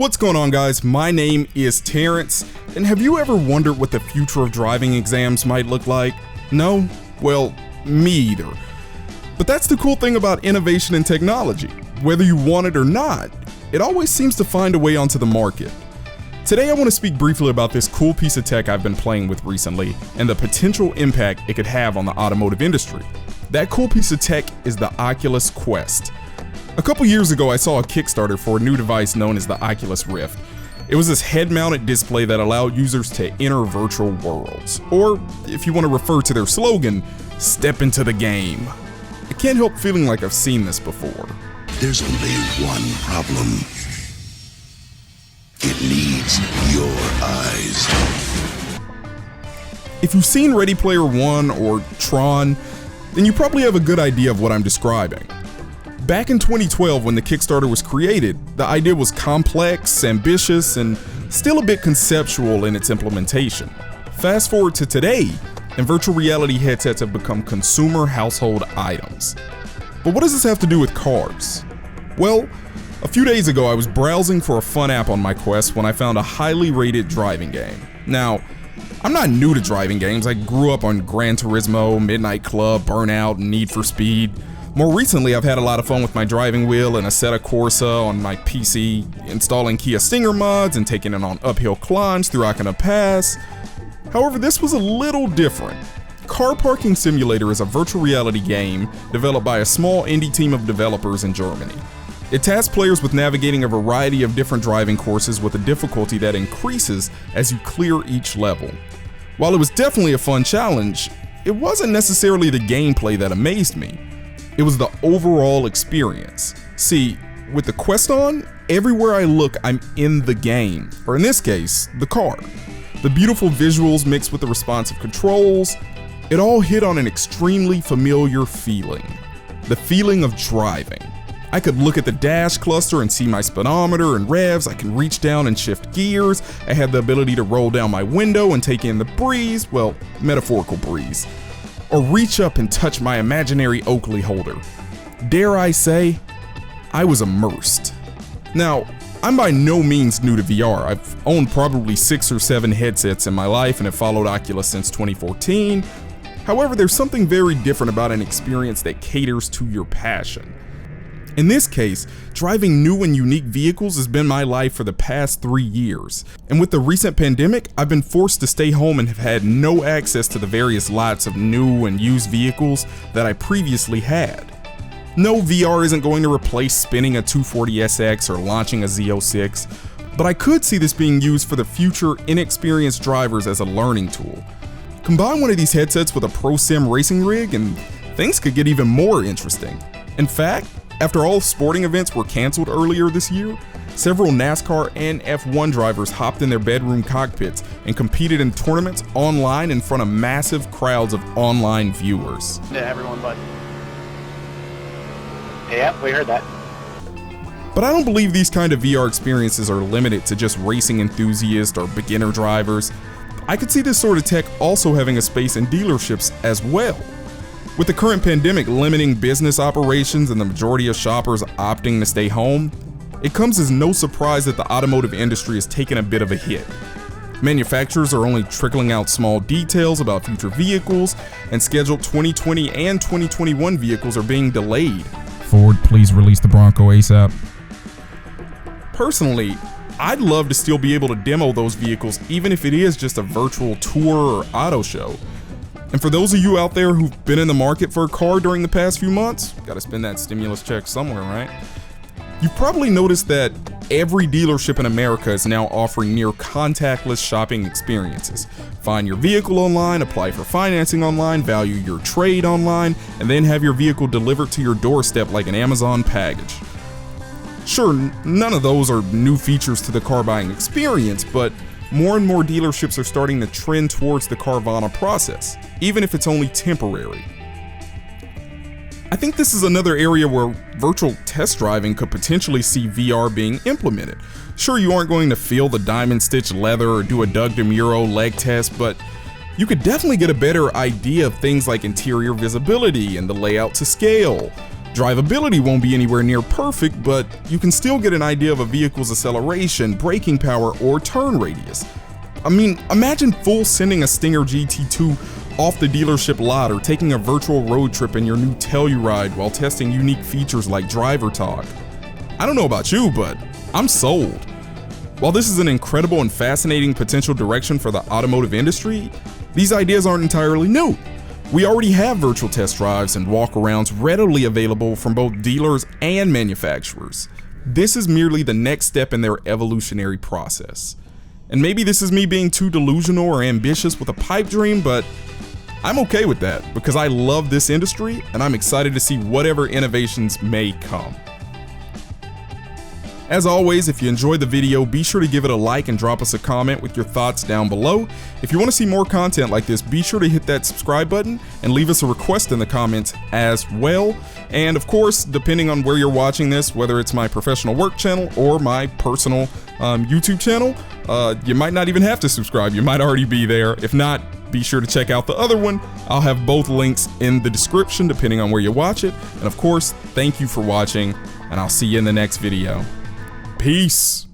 What's going on, guys? My name is Terrence, and have you ever wondered what the future of driving exams might look like? No? Well, me either. But that's the cool thing about innovation and technology. Whether you want it or not, it always seems to find a way onto the market. Today I want to speak briefly about this cool piece of tech I've been playing with recently and the potential impact it could have on the automotive industry. That cool piece of tech is the Oculus Quest. A couple years ago, I saw a Kickstarter for a new device known as the Oculus Rift. It was this head-mounted display that allowed users to enter virtual worlds, or if you want to refer to their slogan, step into the game. I can't help feeling like I've seen this before. There's only one problem. It needs your eyes. If you've seen Ready Player One or Tron, then you probably have a good idea of what I'm describing. Back in 2012, when the Kickstarter was created, the idea was complex, ambitious, and still a bit conceptual in its implementation. Fast forward to today, and virtual reality headsets have become consumer household items. But what does this have to do with cars? Well, a few days ago I was browsing for a fun app on my Quest when I found a highly rated driving game. Now, I'm not new to driving games. I grew up on Gran Turismo, Midnight Club, Burnout, and Need for Speed. More recently, I've had a lot of fun with my driving wheel and Assetto Corsa on my PC, installing Kia Stinger mods and taking it on uphill climbs through Akana Pass. However, this was a little different. Car Parking Simulator is a virtual reality game developed by a small indie team of developers in Germany. It tasks players with navigating a variety of different driving courses with a difficulty that increases as you clear each level. While it was definitely a fun challenge, it wasn't necessarily the gameplay that amazed me. It was the overall experience. See, with the Quest on, everywhere I look, I'm in the game, or in this case, the car. The beautiful visuals mixed with the responsive controls, it all hit on an extremely familiar feeling. The feeling of driving. I could look at the dash cluster and see my speedometer and revs. I can reach down and shift gears. I had the ability to roll down my window and take in the breeze, well, metaphorical breeze. Or reach up and touch my imaginary Oakley holder. Dare I say, I was immersed. Now, I'm by no means new to VR. I've owned probably 6 or 7 headsets in my life and have followed Oculus since 2014. However, there's something very different about an experience that caters to your passion. In this case, driving new and unique vehicles has been my life for the past 3 years. And with the recent pandemic, I've been forced to stay home and have had no access to the various lots of new and used vehicles that I previously had. No, VR isn't going to replace spinning a 240SX or launching a Z06, but I could see this being used for the future inexperienced drivers as a learning tool. Combine one of these headsets with a Pro Sim racing rig and things could get even more interesting. In fact, after all sporting events were canceled earlier this year, several NASCAR and F1 drivers hopped in their bedroom cockpits and competed in tournaments online in front of massive crowds of online viewers. Yeah, everyone, bud. Yeah, we heard that. But I don't believe these kind of VR experiences are limited to just racing enthusiasts or beginner drivers. I could see this sort of tech also having a space in dealerships as well. With the current pandemic limiting business operations and the majority of shoppers opting to stay home, it comes as no surprise that the automotive industry has taken a bit of a hit. Manufacturers are only trickling out small details about future vehicles, and scheduled 2020 and 2021 vehicles are being delayed. Ford, please release the Bronco ASAP. Personally, I'd love to still be able to demo those vehicles even if it is just a virtual tour or auto show. And for those of you out there who've been in the market for a car during the past few months, gotta spend that stimulus check somewhere, right? You've probably noticed that every dealership in America is now offering near contactless shopping experiences. Find your vehicle online, apply for financing online, value your trade online, and then have your vehicle delivered to your doorstep like an Amazon package. Sure, none of those are new features to the car buying experience, but more and more dealerships are starting to trend towards the Carvana process, even if it's only temporary. I think this is another area where virtual test driving could potentially see VR being implemented. Sure, you aren't going to feel the diamond stitch leather or do a Doug DeMuro leg test, but you could definitely get a better idea of things like interior visibility and the layout to scale. Drivability won't be anywhere near perfect, but you can still get an idea of a vehicle's acceleration, braking power, or turn radius. I mean, imagine full sending a Stinger GT2 off the dealership lot or taking a virtual road trip in your new Telluride while testing unique features like driver talk. I don't know about you, but I'm sold. While this is an incredible and fascinating potential direction for the automotive industry, these ideas aren't entirely new. We already have virtual test drives and walkarounds readily available from both dealers and manufacturers. This is merely the next step in their evolutionary process. And maybe this is me being too delusional or ambitious with a pipe dream, but I'm okay with that because I love this industry and I'm excited to see whatever innovations may come. As always, if you enjoyed the video, be sure to give it a like and drop us a comment with your thoughts down below. If you want to see more content like this, be sure to hit that subscribe button and leave us a request in the comments as well. And of course, depending on where you're watching this, whether it's my professional work channel or my personal YouTube channel, you might not even have to subscribe. You might already be there. If not, be sure to check out the other one. I'll have both links in the description depending on where you watch it. And of course, thank you for watching, and I'll see you in the next video. Peace.